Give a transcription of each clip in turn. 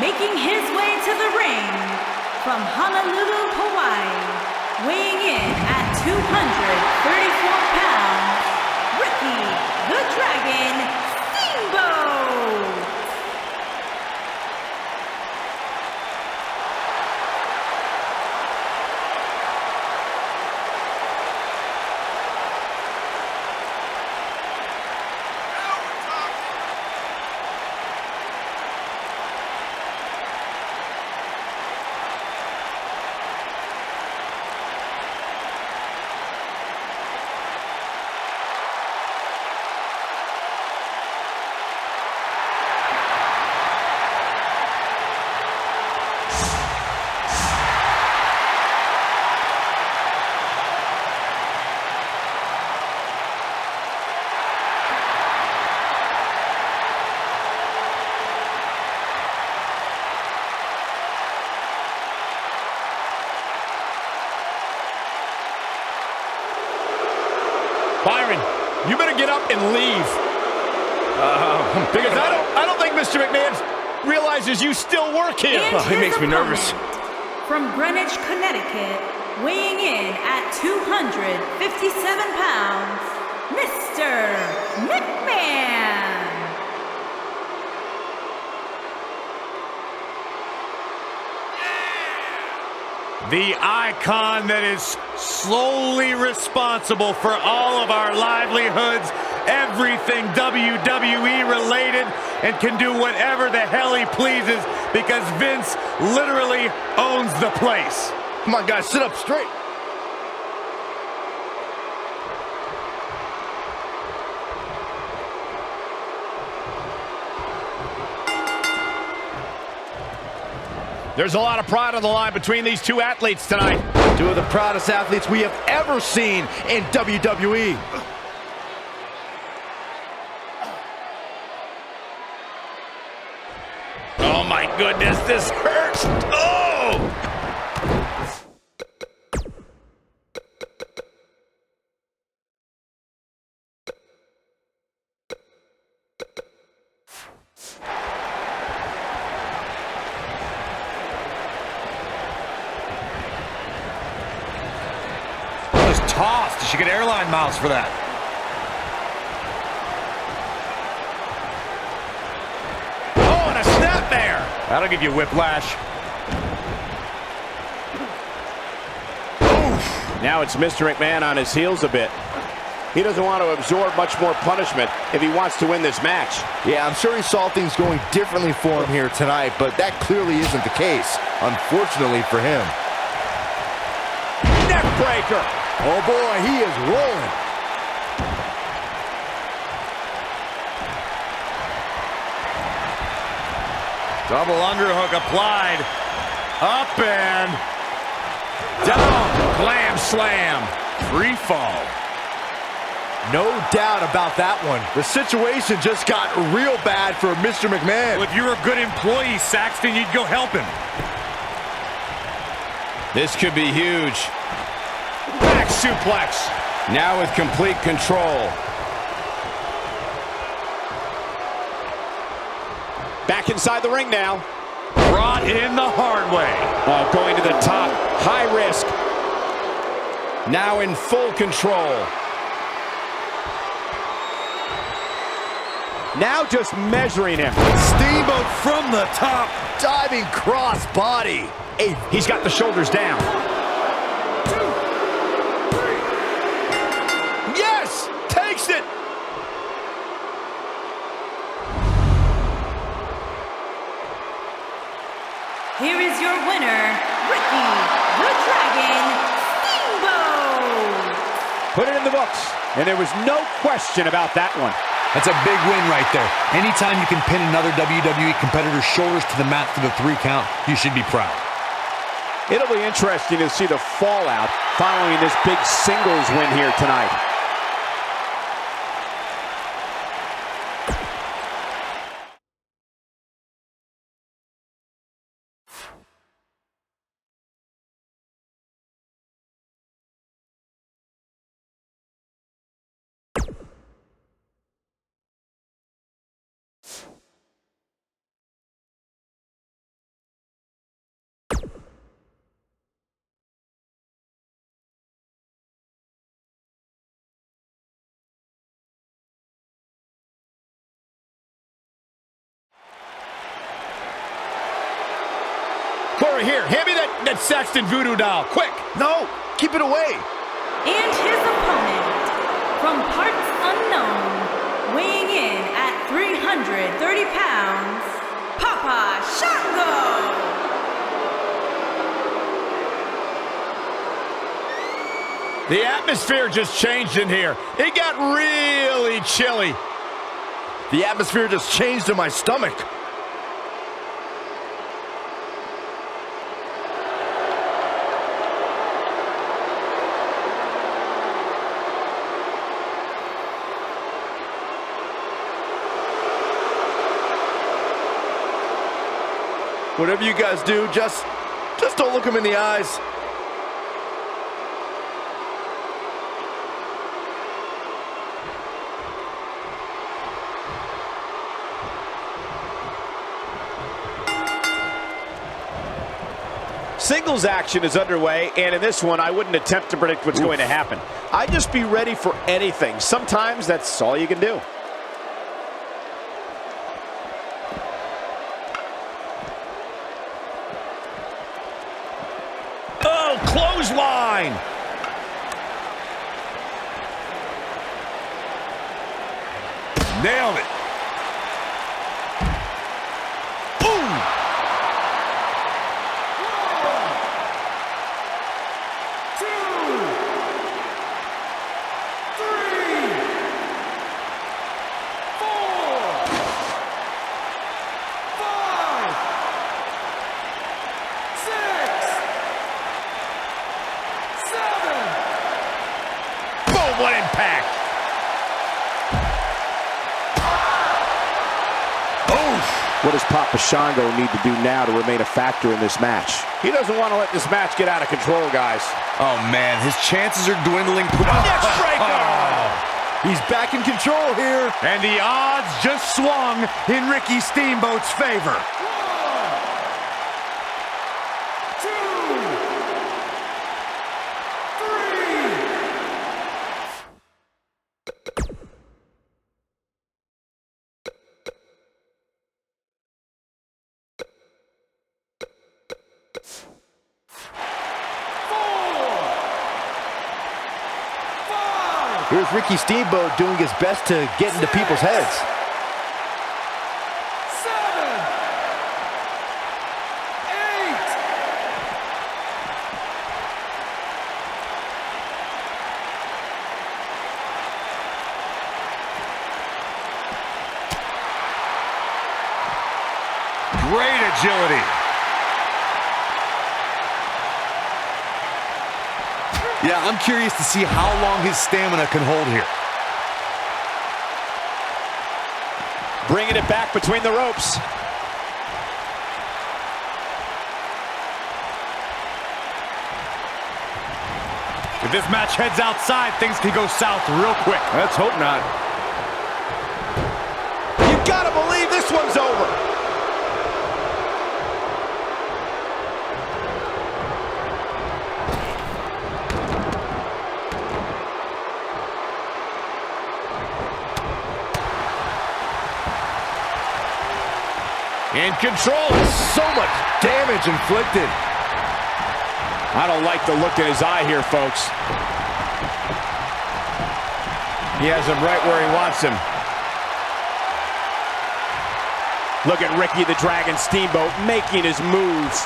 Making his way to the ring from Honolulu, Hawaii, weighing in at 234 pounds, Ricky the Dragon Steamboat. Byron, you better get up and leave. Because I don't think Mr. McMahon realizes you still work here. He makes me nervous. From Greenwich, Connecticut, weighing in at 257 pounds, Mr. McMahon. The icon that is slowly responsible for all of our livelihoods, everything WWE related, and can do whatever the hell he pleases because Vince literally owns the place. Come on, guys, sit up straight. There's a lot of pride on the line between these two athletes tonight. Two of the proudest athletes we have ever seen in WWE. Oh my goodness, this hurts. Oh! Tossed. She get airline miles for that. Oh, and a snap there. That'll give you whiplash. Oof. Now it's Mr. McMahon on his heels a bit. He doesn't want to absorb much more punishment if he wants to win this match. Yeah, I'm sure he saw things going differently for him here tonight, but that clearly isn't the case, unfortunately for him. Neck breaker. Oh boy, he is rolling. Double underhook applied. Up and down. Glam slam. Free fall. No doubt about that one. The situation just got real bad for Mr. McMahon. Well, if you were a good employee, Saxton, you'd go help him. This could be huge. Back suplex. Now with complete control. Back inside the ring now. Brought in the hard way. Going to the top. High risk. Now in full control. Now just measuring him. Steamboat from the top. Diving cross body. He's got the shoulders down. Yes! Takes it! Here is your winner, Ricky the Dragon Steamboat. Put it in the books. And there was no question about that one. That's a big win right there. Anytime you can pin another WWE competitor's shoulders to the mat for the 3 count, you should be proud. It'll be interesting to see the fallout following this big singles win here tonight. Corey, here, hand me that Saxton voodoo doll, quick. No, keep it away. And his opponent, from parts unknown, weighing in at 330 pounds, Papa Shango! The atmosphere just changed in here. It got really chilly. The atmosphere just changed in my stomach. Whatever you guys do, just don't look him in the eyes. Singles action is underway, and in this one, I wouldn't attempt to predict what's going to happen. I'd just be ready for anything. Sometimes that's all you can do. Oh, clothesline! Nailed it. What impact! Oof! What does Papa Shango need to do now to remain a factor in this match? He doesn't want to let this match get out of control, guys. Oh, man, his chances are dwindling. Next striker! He's back in control here. And the odds just swung in Ricky Steamboat's favor. Here's Ricky Steamboat doing his best to get into people's heads. 7, 8. Great agility. Yeah, I'm curious to see how long his stamina can hold here. Bringing it back between the ropes. If this match heads outside, things can go south real quick. Let's hope not. You gotta believe this one's over. In control. So much damage inflicted. I don't like the look in his eye here, folks. He has him right where he wants him. Look at Ricky the Dragon Steamboat making his moves.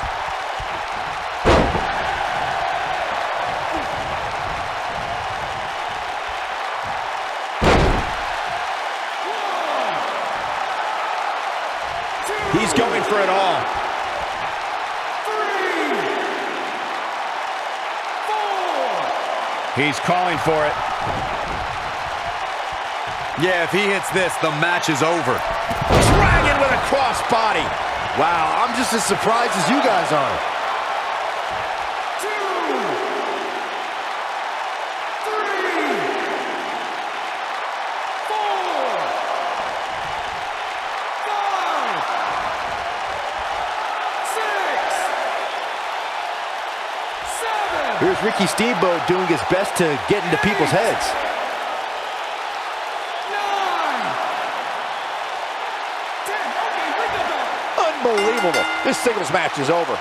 He's going for it all. 3, 4. He's calling for it. Yeah, if he hits this, the match is over. Dragon with a cross body. Wow, I'm just as surprised as you guys are. 2, 3, 4, 5, 6, 7. Here's Ricky Steamboat doing his best to get into people's heads. 9, 10. Okay, ring the bell. Unbelievable. This singles match is over.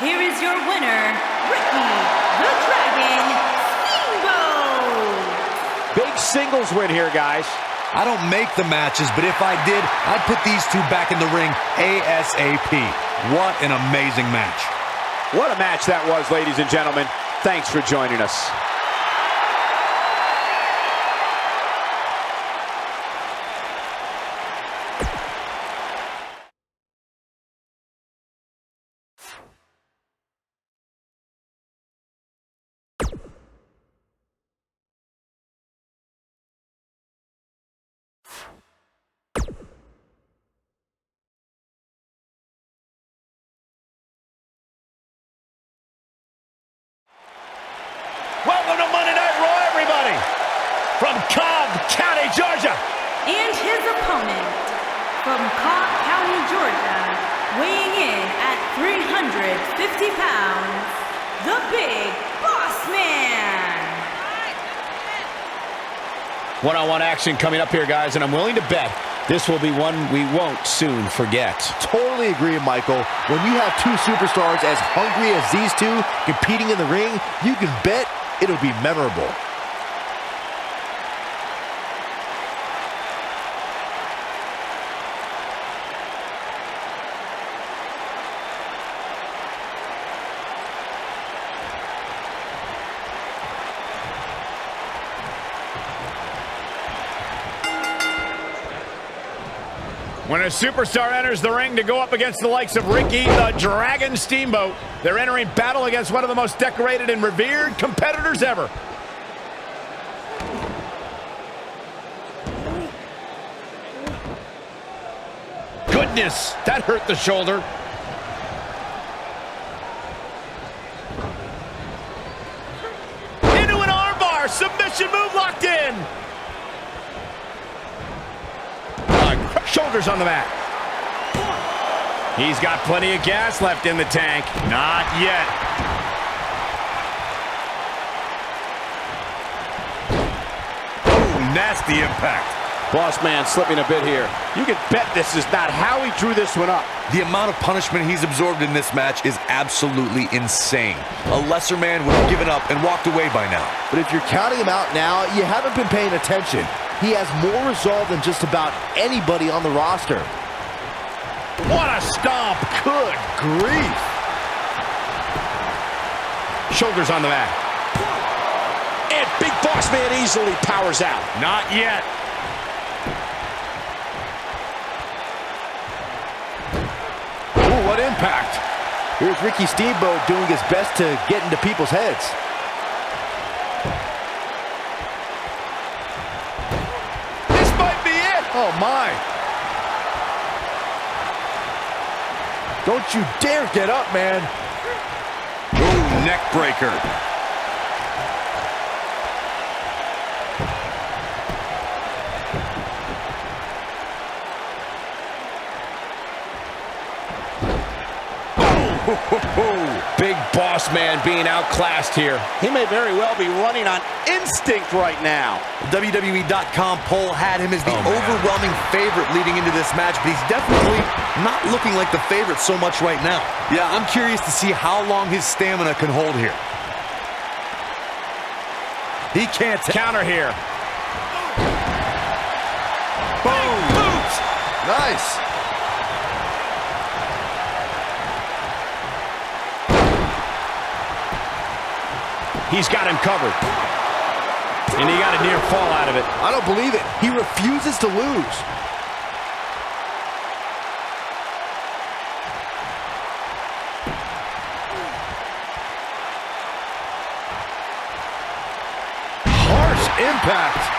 here is your winner, Ricky the Dragon Steamboat. Big singles win here, guys. I don't make the matches, but if I did, I'd put these two back in the ring ASAP. What an amazing match. What a match that was, ladies and gentlemen. Thanks for joining us. Welcome to Monday Night Raw, everybody! From Cobb County, Georgia! And his opponent, from Cobb County, Georgia, weighing in at 350 pounds, the Big Boss Man. One-on-one action coming up here, guys, and I'm willing to bet this will be one we won't soon forget. Totally agree, Michael. When you have two superstars as hungry as these two competing in the ring, you can bet it'll be memorable. When a superstar enters the ring to go up against the likes of Ricky the Dragon Steamboat, they're entering battle against one of the most decorated and revered competitors ever. Goodness, that hurt the shoulder. Into an armbar, submission move locked in. Shoulders on the mat. He's got plenty of gas left in the tank. Not yet. Oh, nasty impact. Boss man slipping a bit here. You can bet this is not how he drew this one up. The amount of punishment he's absorbed in this match is absolutely insane. A lesser man would have given up and walked away by now. But if you're counting him out now, you haven't been paying attention. He has more resolve than just about anybody on the roster. What a stomp. Good grief. Shoulders on the mat. And Big Boss Man easily powers out. Not yet. Ooh, what impact. Here's Ricky Steamboat doing his best to get into people's heads. This might be it. Oh, my. Don't you dare get up, man. Ooh, neck breaker. Big Boss Man being outclassed here. He may very well be running on instinct right now. The WWE.com poll had him as the overwhelming favorite leading into this match, but he's definitely not looking like the favorite so much right now. Yeah, I'm curious to see how long his stamina can hold here. He can't Counter here. Boom. Boot. Nice. He's got him covered. And he got a near fall out of it. I don't believe it. He refuses to lose. Harsh impact.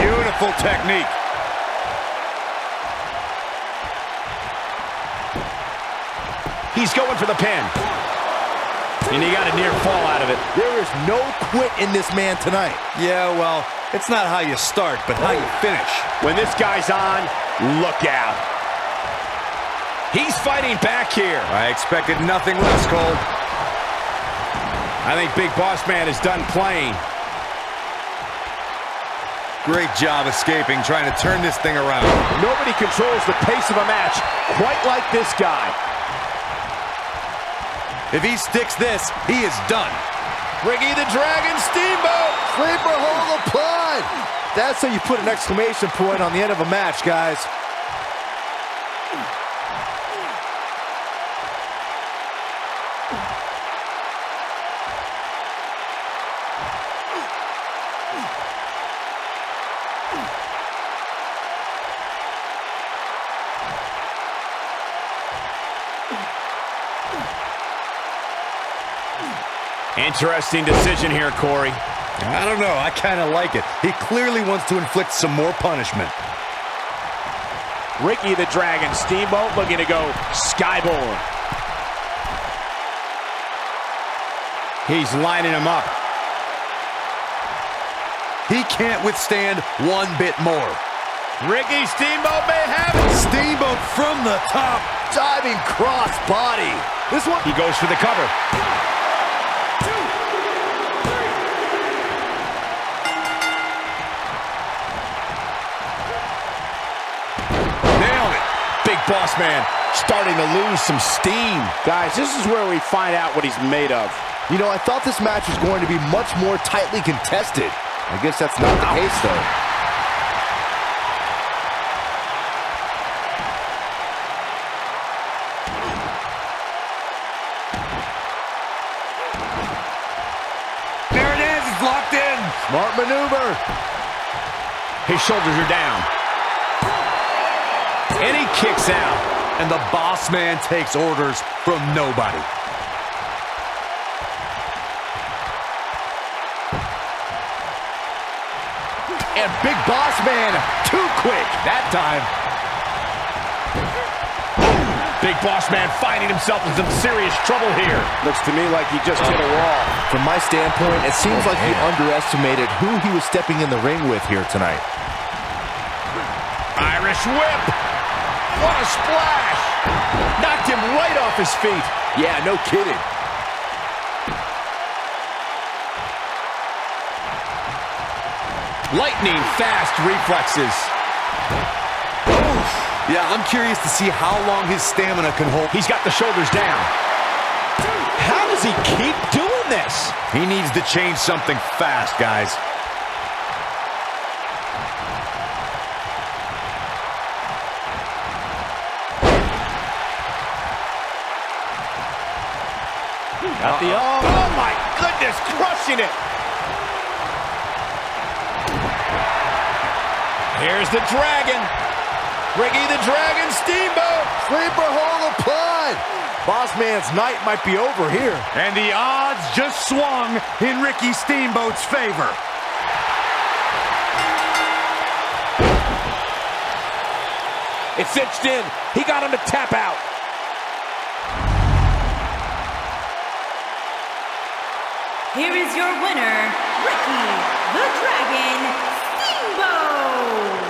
Beautiful technique. He's going for the pin. And he got a near fall out of it. There is no quit in this man tonight. Yeah, well, it's not how you start, but how you finish. When this guy's on, look out. He's fighting back here. I expected nothing less, Cole. I think Big Boss Man is done playing. Great job escaping, trying to turn this thing around. Nobody controls the pace of a match quite like this guy. If he sticks this, he is done. Ricky the Dragon Steamboat. Sleeper hold applied. That's how you put an exclamation point on the end of a match, guys. Interesting decision here, Corey. I don't know, I kind of like it. He clearly wants to inflict some more punishment. Ricky the Dragon Steamboat looking to go skyboard. He's lining him up. He can't withstand one bit more. Ricky Steamboat may have it. Steamboat from the top. Diving cross body. This one. He goes for the cover. Boss Man starting to lose some steam. Guys, this is where we find out what he's made of. You know, I thought this match was going to be much more tightly contested. I guess that's not the case, though. There it is, it's locked in. Smart maneuver. His shoulders are down. And he kicks out. And the Boss Man takes orders from nobody. And Big Boss Man, too quick that time. Big Boss Man finding himself in some serious trouble here. Looks to me like he just hit a wall. From my standpoint, it seems like he underestimated who he was stepping in the ring with here tonight. Irish whip. What a splash! Knocked him right off his feet. Yeah, no kidding. Lightning fast reflexes. Oof. Yeah, I'm curious to see how long his stamina can hold. He's got the shoulders down. How does he keep doing this? He needs to change something fast, guys. Got the oh my goodness, crushing it. Here's the Dragon. Ricky the Dragon Steamboat. Sleeper hold applied. Boss Man's night might be over here. And the odds just swung in Ricky Steamboat's favor. It's cinched in. He got him to tap out. Here is your winner, Ricky the Dragon Steamboat.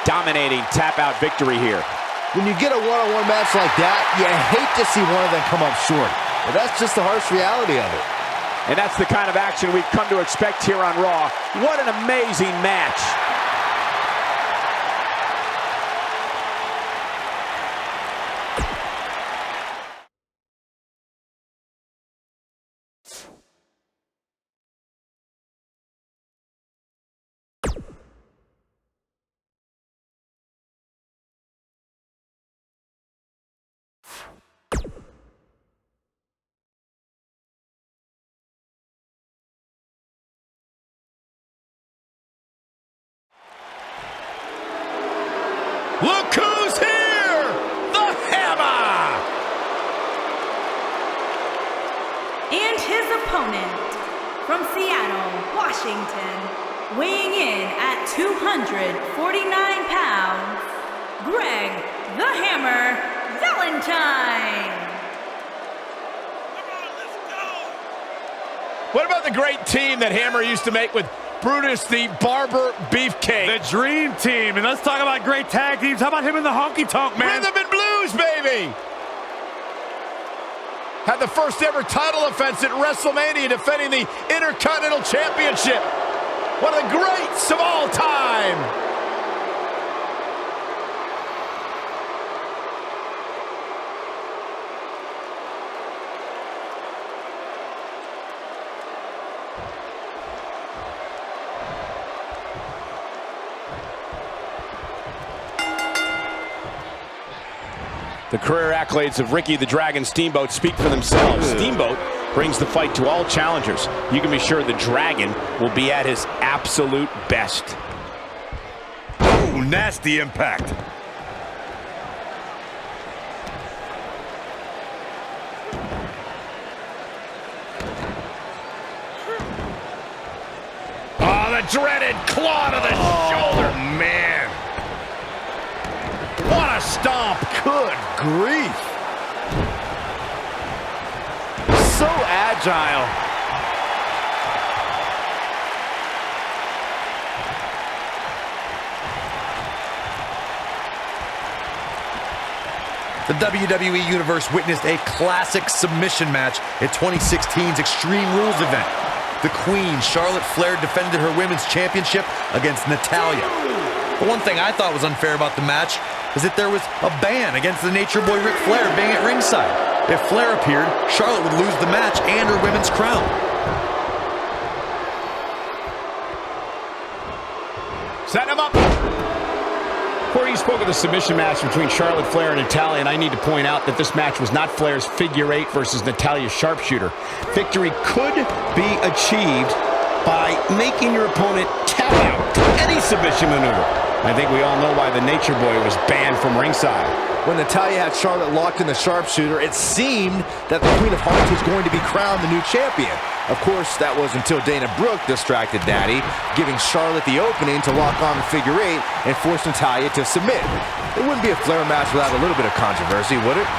Dominating tap-out victory here. When you get a one-on-one match like that, you hate to see one of them come up short. But that's just the harsh reality of it. And that's the kind of action we've come to expect here on Raw. What an amazing match. Look who's here! The Hammer! And his opponent, from Seattle, Washington, weighing in at 249 pounds, Greg the Hammer Valentine. What about the great team that Hammer used to make with Brutus the Barber Beefcake? The dream team. And let's talk about great tag teams. How about him in the honky tonk, man? Rhythm and blues, baby! had the first ever title offense at WrestleMania, defending the Intercontinental Championship. One of the greats of all time. The career accolades of Ricky the Dragon Steamboat speak for themselves. Steamboat brings the fight to all challengers. You can be sure the Dragon will be at his absolute best. Oh, nasty impact. Oh, the dreaded claw to the shoulder. Man. What a stomp. Good grief. So agile. The WWE Universe witnessed a classic submission match at 2016's Extreme Rules event. The Queen, Charlotte Flair, defended her Women's Championship against Natalya. The one thing I thought was unfair about the match is that there was a ban against the Nature Boy Ric Flair being at ringside. If Flair appeared, Charlotte would lose the match and her women's crown. Set him up. Corey, you spoke of the submission match between Charlotte Flair and Natalya, and I need to point out that this match was not Flair's figure eight versus Natalya's sharpshooter. Victory could be achieved by making your opponent tap out to any submission maneuver. I think we all know why the Nature Boy was banned from ringside. When Natalya had Charlotte locked in the sharpshooter, it seemed that the Queen of Hearts was going to be crowned the new champion. Of course, that was until Dana Brooke distracted Daddy, giving Charlotte the opening to lock on the figure eight and force Natalya to submit. It wouldn't be a Flair match without a little bit of controversy, would it?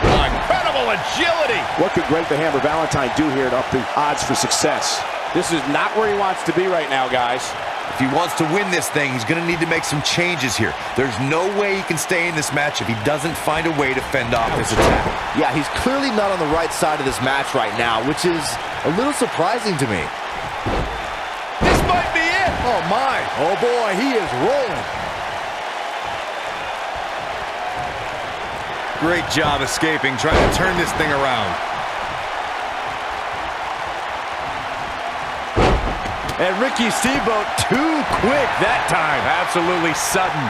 Incredible agility! What could Greg the Hammer Valentine do here to up the odds for success? This is not where he wants to be right now, guys. If he wants to win this thing, he's going to need to make some changes here. There's no way he can stay in this match if he doesn't find a way to fend off this attack. Yeah, he's clearly not on the right side of this match right now, which is a little surprising to me. This might be it! Oh my, oh boy, he is rolling. Great job escaping, trying to turn this thing around. And Ricky Steamboat too quick that time. Absolutely sudden.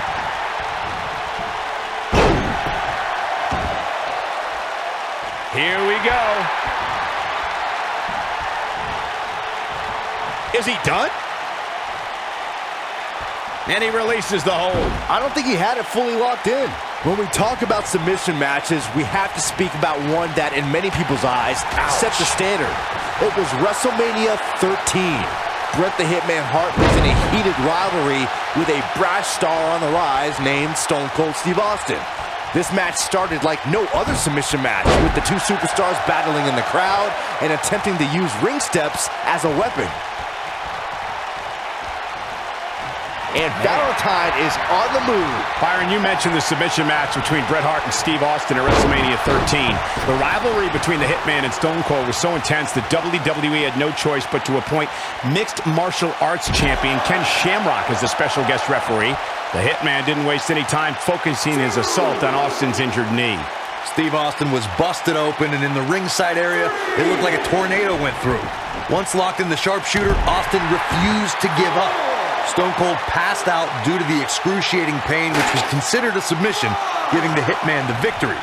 Here we go. Is he done? And he releases the hold. I don't think he had it fully locked in. When we talk about submission matches, we have to speak about one that, in many people's eyes, set the standard. It was WrestleMania 13. Bret the Hitman Hart was in a heated rivalry with a brash star on the rise named Stone Cold Steve Austin. This match started like no other submission match, with the two superstars battling in the crowd and attempting to use ring steps as a weapon. And Valentine is on the move. Byron, you mentioned the submission match between Bret Hart and Steve Austin at WrestleMania 13. The rivalry between the Hitman and Stone Cold was so intense that WWE had no choice but to appoint mixed martial arts champion Ken Shamrock as the special guest referee. The Hitman didn't waste any time focusing his assault on Austin's injured knee. Steve Austin was busted open, and in the ringside area, it looked like a tornado went through. Once locked in the sharpshooter, Austin refused to give up. Stone Cold passed out due to the excruciating pain, which was considered a submission, giving the Hitman the victory.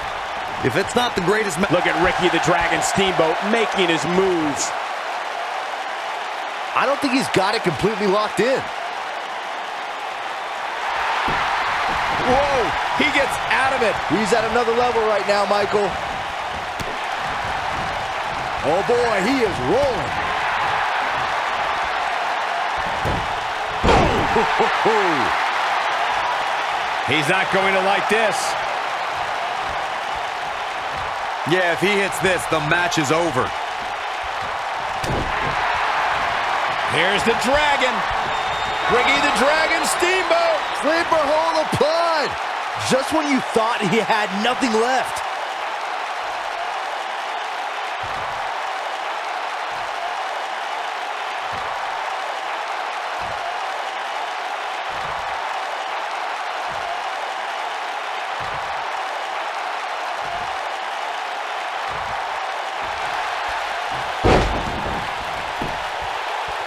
If it's not the greatest match... Look at Ricky the Dragon Steamboat making his moves. I don't think he's got it completely locked in. Whoa, he gets out of it. He's at another level right now, Michael. Oh boy, he is rolling. He's not going to like this. Yeah, if he hits this, the match is over. Here's the Dragon. Ricky the Dragon Steamboat. Sleeper hold applied. Just when you thought he had nothing left.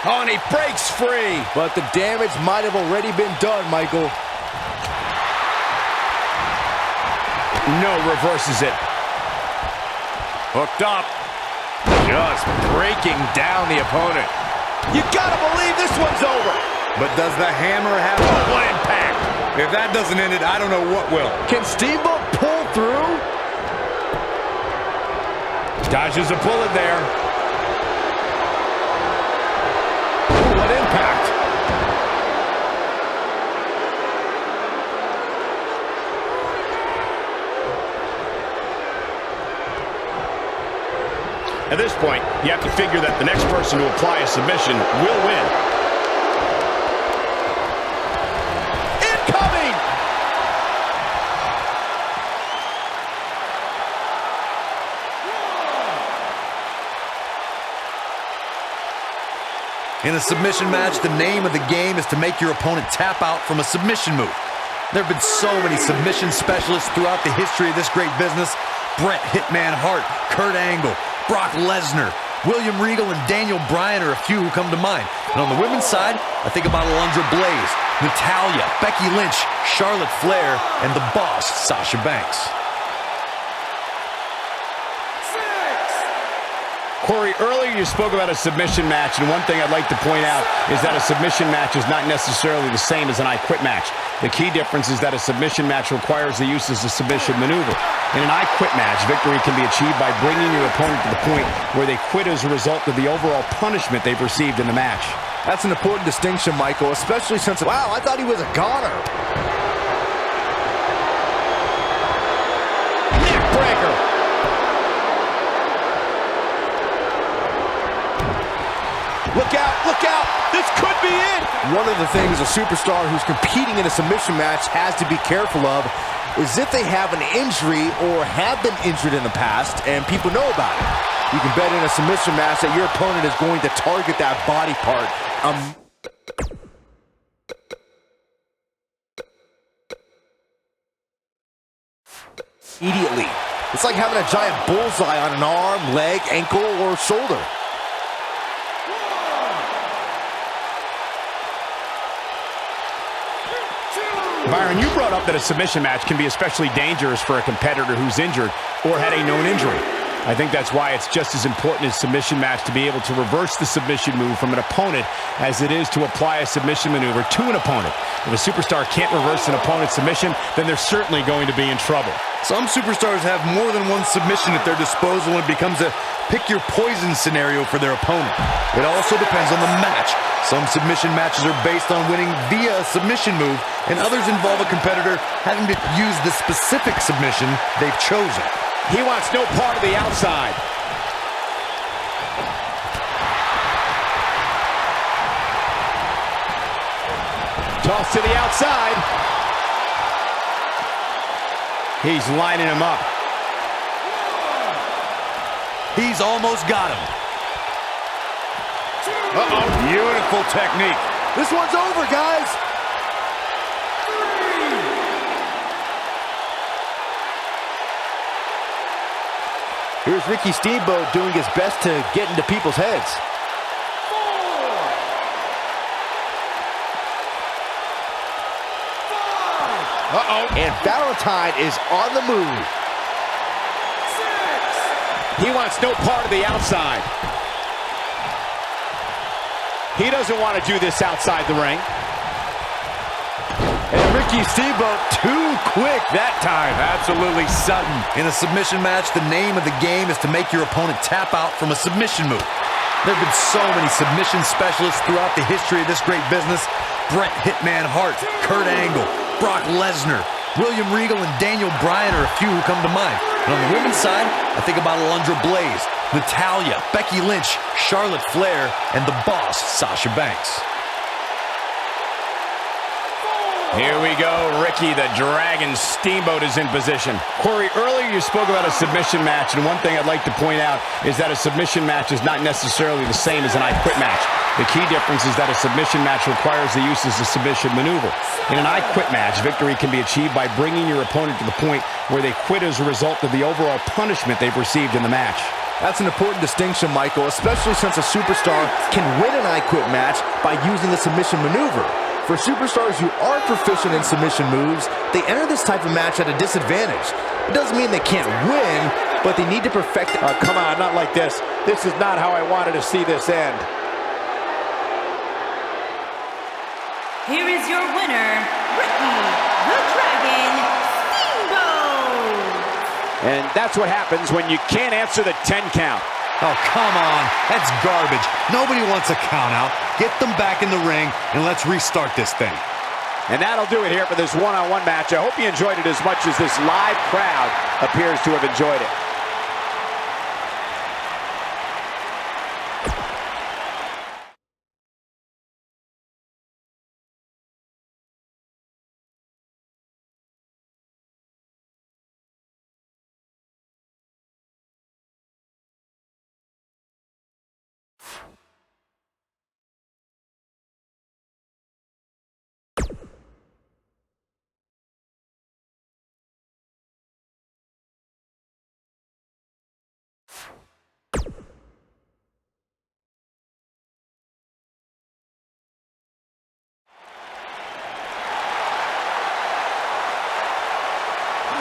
Oh, and he breaks free. But the damage might have already been done, Michael. No, reverses it. Hooked up. Just breaking down the opponent. You gotta believe this one's over. But does the hammer have What impact? If that doesn't end it, I don't know what will. Can Steamboat pull through? Dodges a bullet there. Ooh, what impact. At this point, you have to figure that the next person to apply a submission will win. Incoming! In a submission match, the name of the game is to make your opponent tap out from a submission move. There have been so many submission specialists throughout the history of this great business. Bret Hitman Hart, Kurt Angle, Brock Lesnar, William Regal, and Daniel Bryan are a few who come to mind. And on the women's side, I think about Alundra Blaze, Natalya, Becky Lynch, Charlotte Flair, and the boss, Sasha Banks. Corey, earlier you spoke about a submission match, and one thing I'd like to point out is that a submission match is not necessarily the same as an I Quit match. The key difference is that a submission match requires the use of a submission maneuver. In an I Quit match, victory can be achieved by bringing your opponent to the point where they quit as a result of the overall punishment they've received in the match. That's an important distinction, Michael, especially since, wow, I thought he was a goner. Neck breaker. Look out, look out. This could be it. One of the things a superstar who's competing in a submission match has to be careful of is if they have an injury or have been injured in the past and people know about it. You can bet in a submission match that your opponent is going to target that body part immediately. It's like having a giant bullseye on an arm, leg, ankle, or shoulder. Byron, you brought up that a submission match can be especially dangerous for a competitor who's injured or had a known injury. I think that's why it's just as important in a submission match to be able to reverse the submission move from an opponent as it is to apply a submission maneuver to an opponent. If a superstar can't reverse an opponent's submission, then they're certainly going to be in trouble. Some superstars have more than one submission at their disposal, and it becomes a pick-your-poison scenario for their opponent. It also depends on the match. Some submission matches are based on winning via a submission move, and others involve a competitor having to use the specific submission they've chosen. He wants no part of the outside. Toss to the outside. He's lining him up. He's almost got him. Uh-oh, beautiful technique. This one's over, guys. Here's Ricky Steamboat doing his best to get into people's heads. Uh-oh. And Valentine is on the move. He wants no part of the outside. He doesn't want to do this outside the ring. And Ricky Steamboat too quick that time. Absolutely sudden. In a submission match, the name of the game is to make your opponent tap out from a submission move. There have been so many submission specialists throughout the history of this great business. Bret Hitman Hart, Kurt Angle, Brock Lesnar, William Regal, and Daniel Bryan are a few who come to mind. And on the women's side, I think about Alundra Blaze, Natalya, Becky Lynch, Charlotte Flair, and the boss, Sasha Banks. Here we go. Ricky the Dragon Steamboat is in position. Corey, earlier you spoke about a submission match, and one thing I'd like to point out is that a submission match is not necessarily the same as an I Quit match. The key difference is that a submission match requires the use of a submission maneuver. In an I Quit match, victory can be achieved by bringing your opponent to the point where they quit as a result of the overall punishment they've received in the match. That's an important distinction, Michael, especially since a superstar can win an I Quit match by using the submission maneuver. For superstars who are proficient in submission moves, they enter this type of match at a disadvantage. It doesn't mean they can't win, but they need to perfect it. Come on, not like this. This is not how I wanted to see this end. Here is your winner, Ricky the Dragon Steamboat. And that's what happens when you can't answer the 10 count. Oh, come on. That's garbage. Nobody wants a count out. Get them back in the ring, and let's restart this thing. And that'll do it here for this one-on-one match. I hope you enjoyed it as much as this live crowd appears to have enjoyed it.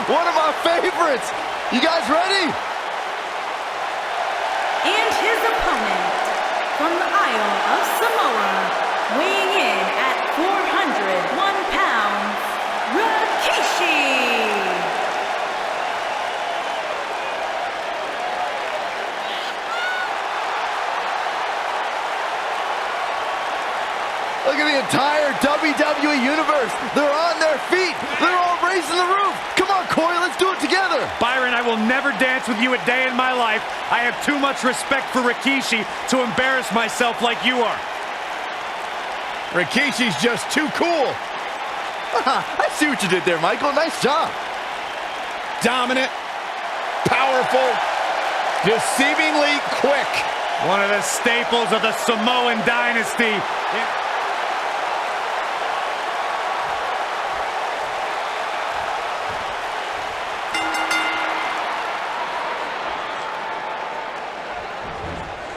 One of my favorites! You guys ready? And his opponent, from the Isle of Samoa, weighing in at 401 pounds, Rikishi. Look at the entire WWE Universe. They're on their feet. They're all raising the roof. Come on, Corey, let's do it together. Byron, I will never dance with you a day in my life. I have too much respect for Rikishi to embarrass myself like you are. Rikishi's just too cool. I see what you did there, Michael. Nice job. Dominant, powerful, deceivingly quick. One of the staples of the Samoan dynasty.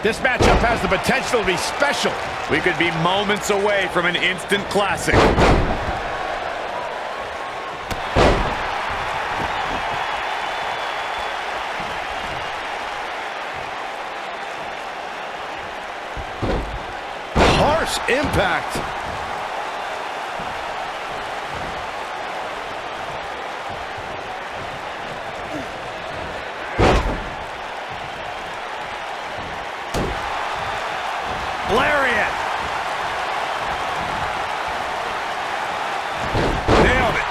This matchup has the potential to be special. We could be moments away from an instant classic. Harsh impact. Lariat. Nailed it.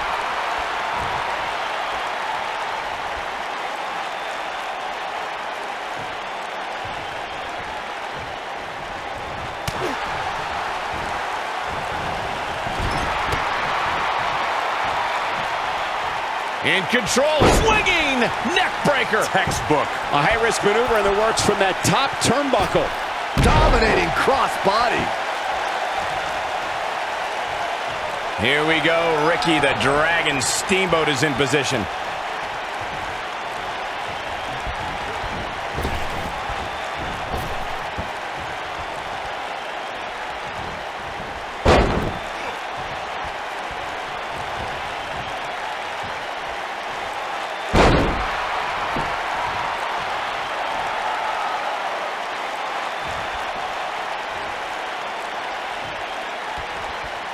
In control, swinging neck breaker. Textbook. A high-risk maneuver in the works from that top turnbuckle. Dominating cross-body. Here we go. Ricky the Dragon Steamboat is in position.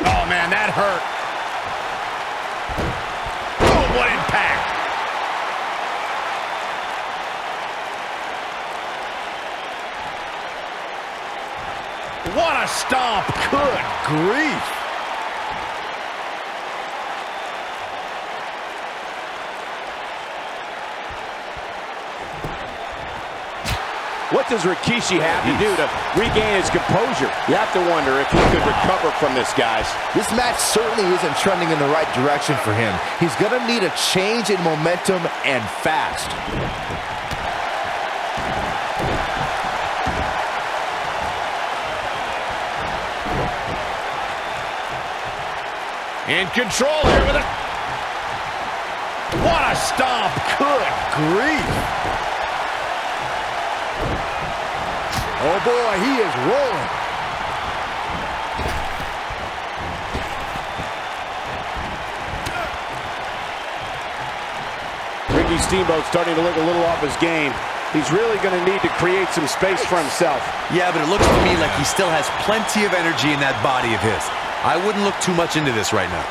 Oh, man, that hurt. Oh, what impact. What a stomp. Good grief. What does Rikishi have to do to regain his composure? You have to wonder if he could recover from this, guys. This match certainly isn't trending in the right direction for him. He's going to need a change in momentum and fast. In control here with a... What a stomp. Good grief. Oh boy, he is rolling. Ricky Steamboat starting to look a little off his game. He's really going to need to create some space for himself. Yeah, but it looks to me like he still has plenty of energy in that body of his. I wouldn't look too much into this right now.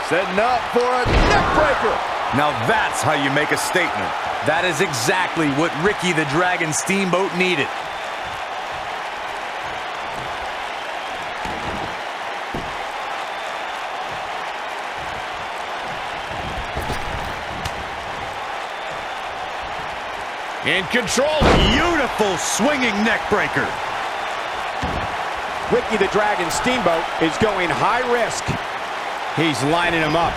Setting up for a neck breaker. Now that's how you make a statement. That is exactly what Ricky the Dragon Steamboat needed. In control. Beautiful swinging neck breaker. Ricky the Dragon Steamboat is going high risk. He's lining him up.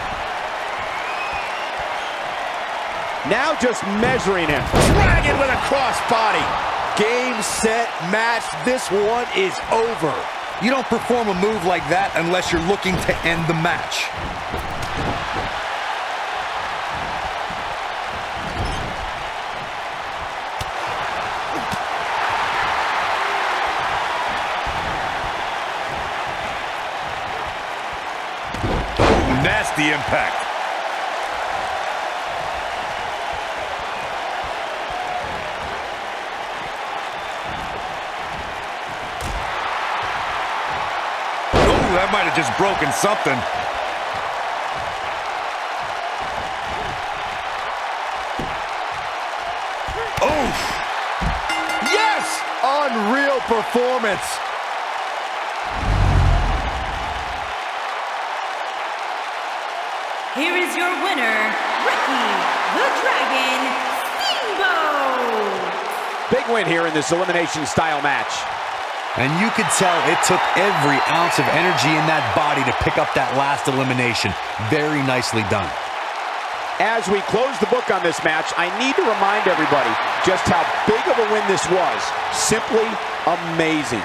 Now just measuring him. Dragon with a crossbody. Game, set, match. This one is over. You don't perform a move like that unless you're looking to end the match. Nasty impact. Oh, that might have just broken something. Oh! Yes! Unreal performance. Here is your winner, Ricky the Dragon Steamboat. Big win here in this elimination style match. And you could tell it took every ounce of energy in that body to pick up that last elimination. Very nicely done. As we close the book on this match, I need to remind everybody just how big of a win this was. Simply amazing.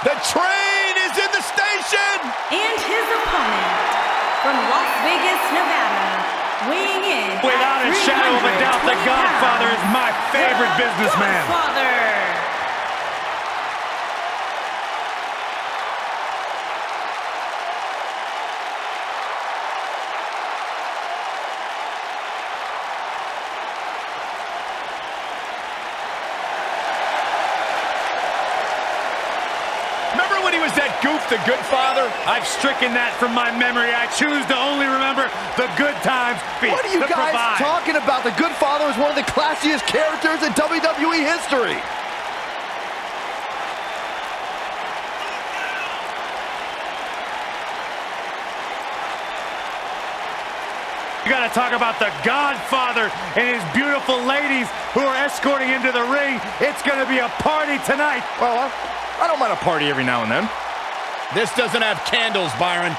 The train is in the station! And his opponent, from Las Vegas, Nevada, weighing in Without a shadow of a doubt, the Godfather is my favorite businessman. Godfather. Remember when he was that goof, the good father? I've stricken that from my memory. I choose to only remember the good times. What are you guys talking about? The Good Father is one of the classiest characters in WWE history. You gotta talk about the Godfather and his beautiful ladies who are escorting into the ring. It's gonna be a party tonight. Well, I don't mind a party every now and then. This doesn't have candles, Byron.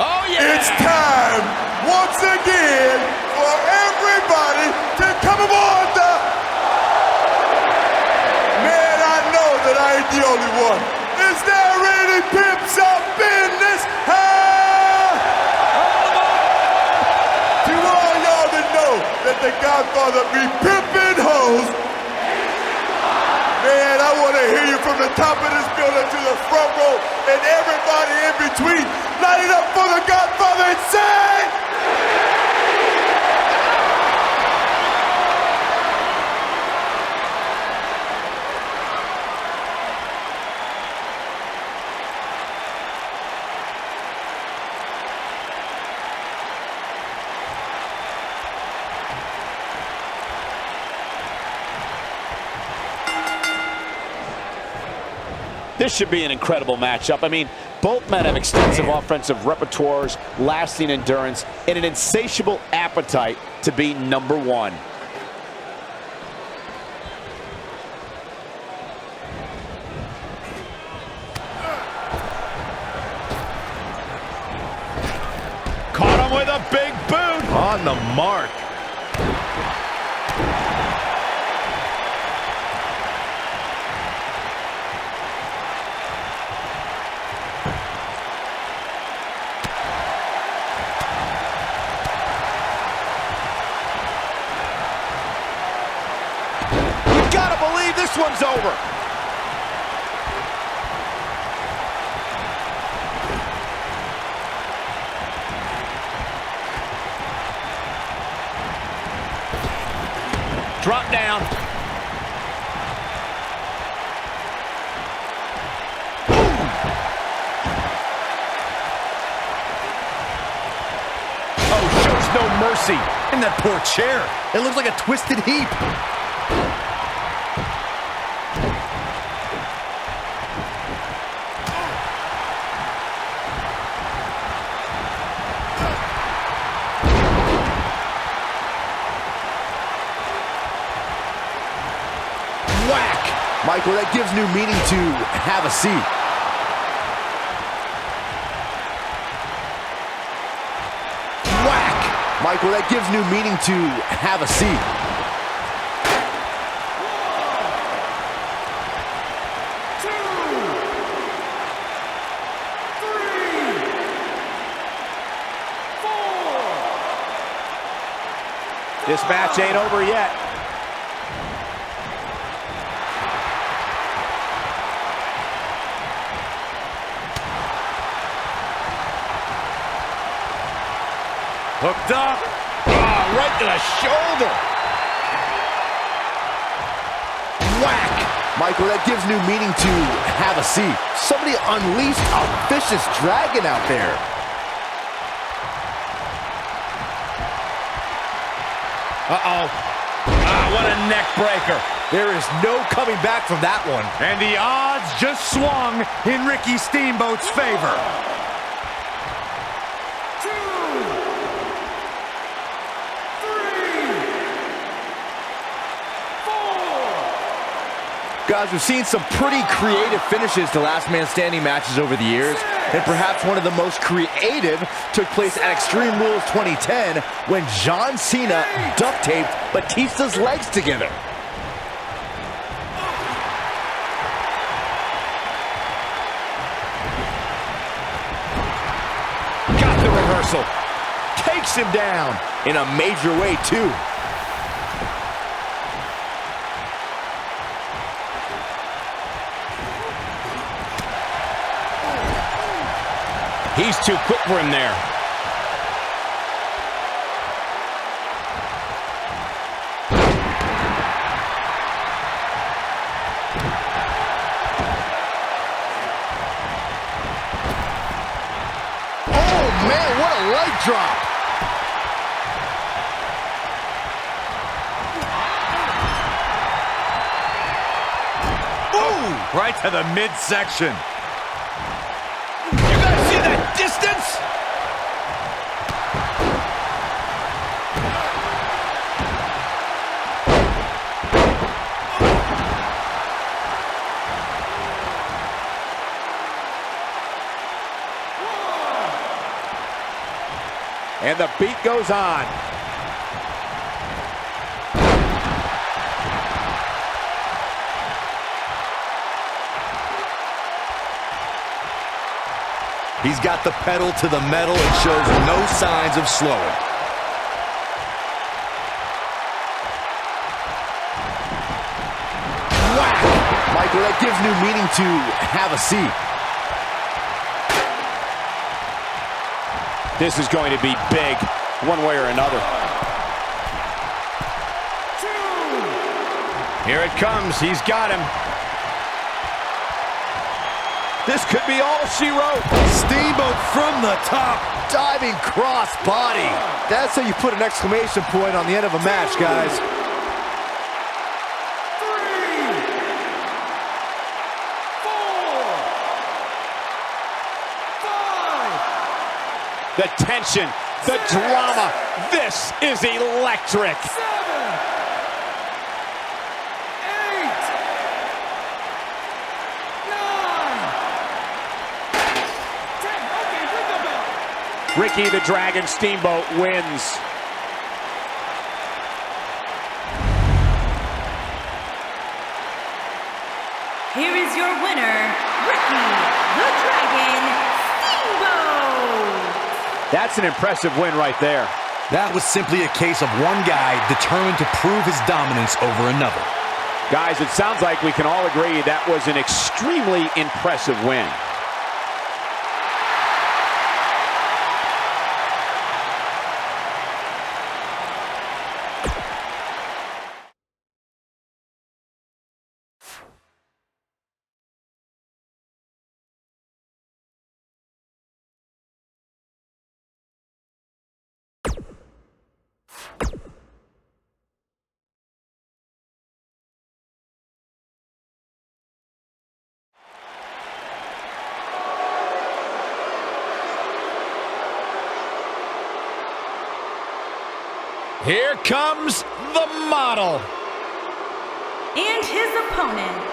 Oh, yeah! It's time, once again, for everybody to come aboard the... Man, I know that I ain't the only one. Is there any pimps up in this house? To all y'all that know that the Godfather be pimping hoes, man, I want to hear you from the top of this building to the front row and everybody in between. Light it up for the Godfather and say... This should be an incredible matchup. I mean, both men have extensive offensive repertoires, lasting endurance, and an insatiable appetite to be number one. Caught him with a big boot. On the mark. This one's over. Drop down. Oh, shows no mercy. And that poor chair. It looks like a twisted heap. Michael, that gives new meaning to have a seat. Whack! Michael, that gives new meaning to have a seat. This match ain't over yet. Hooked up. Right to the shoulder. Whack! Michael, that gives new meaning to have a seat. Somebody unleashed a vicious dragon out there. Uh-oh. What a neck breaker. There is no coming back from that one. And the odds just swung in Ricky Steamboat's favor. Guys, we've seen some pretty creative finishes to last man standing matches over the years, and perhaps one of the most creative took place at Extreme Rules 2010 when John Cena duct taped Batista's legs together. Got the reversal. Takes him down. In a major way, too. He's too quick for him there. Oh, man, what a leg drop. Ooh, right to the midsection. Distance! And the beat goes on. He's got the pedal to the metal and shows no signs of slowing. Whack! Michael, that gives new meaning to have a seat. This is going to be big, one way or another. Here it comes. He's got him. This could be all she wrote. Steamboat from the top. Diving cross body. That's how you put an exclamation point on the end of a match, guys. the tension, the drama. This is electric. 7, 8, 9, 10. Okay, ring the bell. Ricky the Dragon Steamboat wins. Here is your winner, Ricky the Dragon Steamboat. That's an impressive win right there. That was simply a case of one guy determined to prove his dominance over another. Guys, it sounds like we can all agree that was an extremely impressive win. Here comes the model. And his opponent,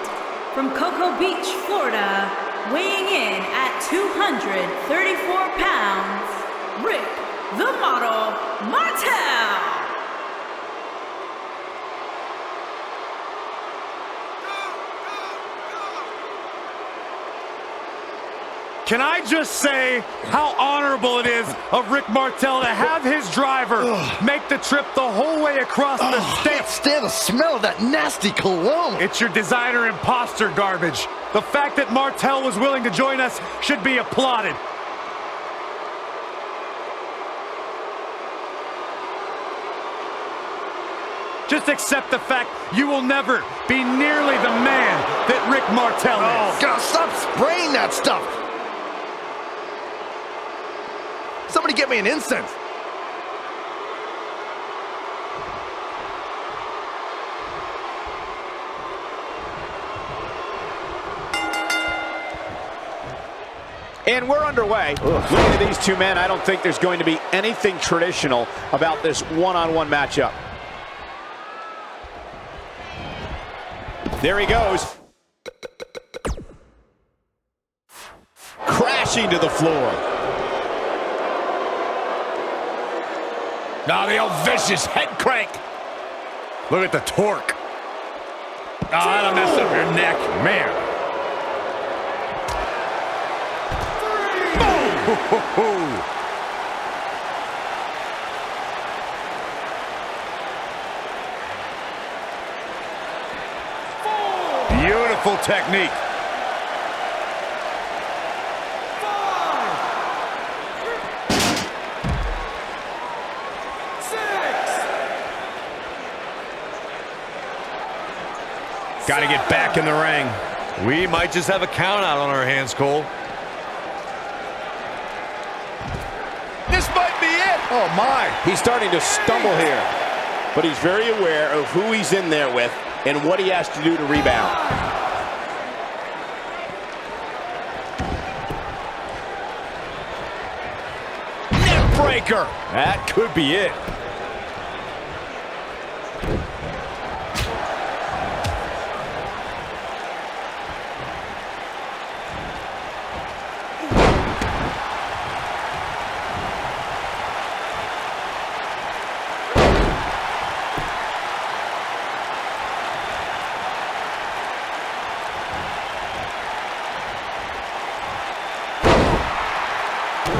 from Cocoa Beach, Florida, weighing in at 234 pounds, Rick the Model Martel. Can I just say how honorable it is of Rick Martel to have his driver make the trip the whole way across the state? Can't stand the smell of that nasty cologne. It's your designer imposter garbage. The fact that Martel was willing to join us should be applauded. Just accept the fact you will never be nearly the man that Rick Martel is. God, stop spraying that stuff. Somebody get me an incense. And we're underway. Looking at these two men, I don't think there's going to be anything traditional about this one-on-one matchup. There he goes. Crashing to the floor. Now the old vicious head crank. Look at the torque. Oh, that'll mess up your neck, man. Boom! Beautiful technique. 5, 6. Got to get back in the ring. We might just have a count out on our hands, Cole. This might be it. Oh my. He's starting to stumble here, but he's very aware of who he's in there with and what he has to do to rebound. Neck breaker. That could be it.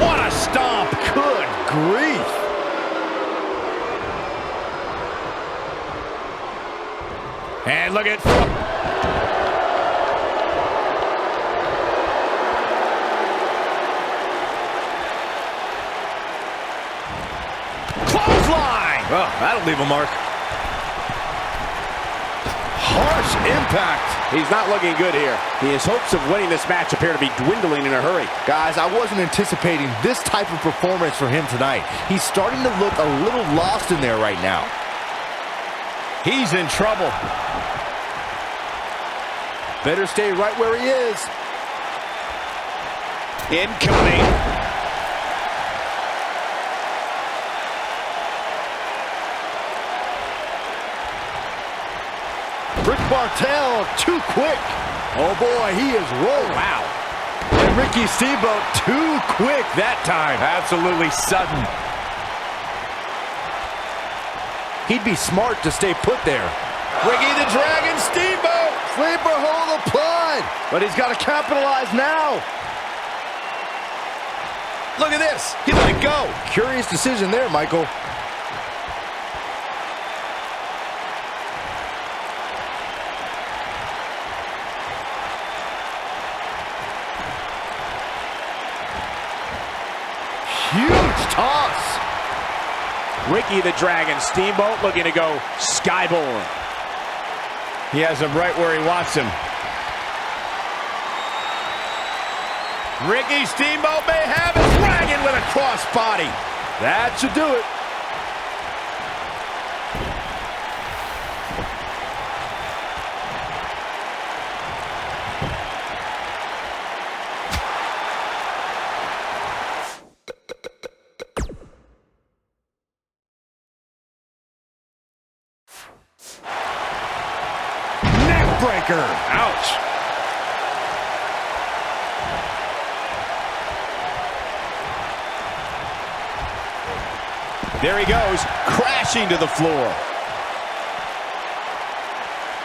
What a stomp. Good grief. And look at... Clothesline. Oh, that'll leave a mark. Harsh impact. He's not looking good here. His hopes of winning this match appear to be dwindling in a hurry. Guys, I wasn't anticipating this type of performance for him tonight. He's starting to look a little lost in there right now. He's in trouble. Better stay right where he is. Incoming. Rick Martel, too quick. Oh boy, he is rolling. Wow. And Ricky Steamboat, too quick that time. Absolutely sudden. He'd be smart to stay put there. Ricky the Dragon Steamboat. Sleeper hold applied. But he's got to capitalize now. Look at this. He let it go. Curious decision there, Michael. Huge toss. Ricky the Dragon Steamboat looking to go skyborne. He has him right where he wants him. Ricky Steamboat may have it. Dragon with a crossbody. That should do it. Neckbreaker. Ouch. There he goes, crashing to the floor.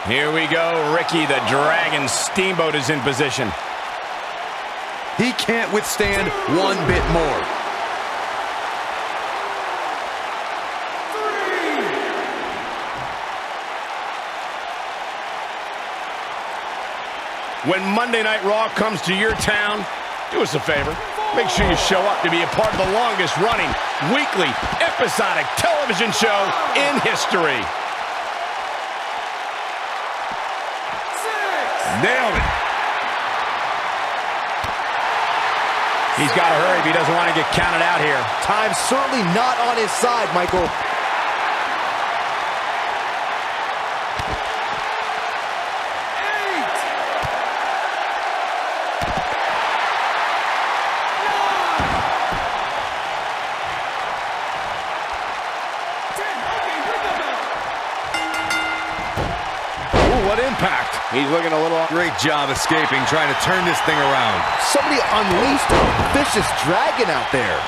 Here we go. Ricky the Dragon Steamboat is in position. He can't withstand one bit more. When Monday Night Raw comes to your town, do us a favor. Make sure you show up to be a part of the longest running weekly episodic television show in history. Nailed it. He's got to hurry if he doesn't want to get counted out here. Time's certainly not on his side, Michael. What impact. He's looking a little... Great job escaping, trying to turn this thing around. Somebody unleashed a vicious dragon out there.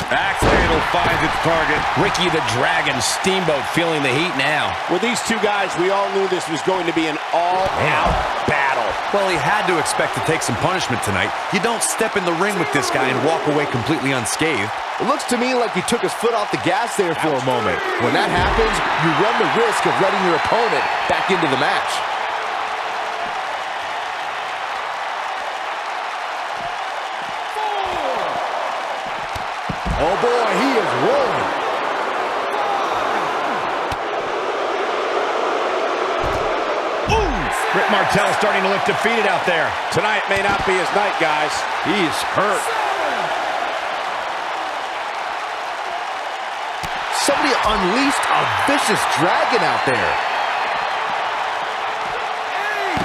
Axe handle finds its target. Ricky the Dragon Steamboat feeling the heat now. With these two guys, we all knew this was going to be an all-out battle. Well, he had to expect to take some punishment tonight. You don't step in the ring with this guy and walk away completely unscathed. It looks to me like he took his foot off the gas there for a moment. When that happens, you run the risk of letting your opponent back into the match. Oh boy, he is rolling. Rick Martel starting to look defeated out there. Tonight may not be his night, guys. He is hurt. Somebody unleashed a vicious dragon out there.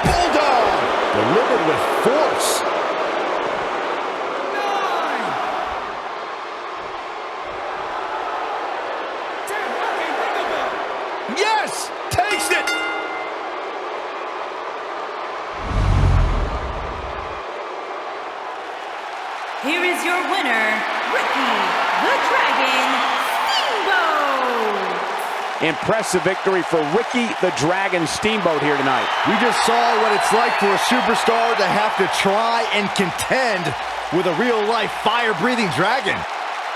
Bulldog! Delivered with force. Yes! Takes it! Here is your winner, Ricky the Dragon Steamboat. Impressive victory for Ricky the Dragon Steamboat here tonight. We just saw what it's like for a superstar to have to try and contend with a real-life fire-breathing dragon.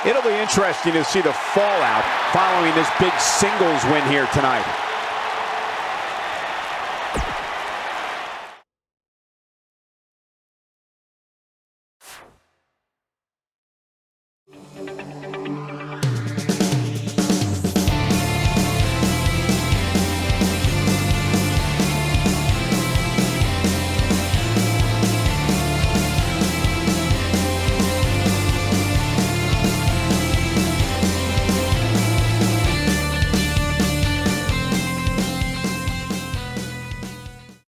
It'll be interesting to see the fallout following this big singles win here tonight.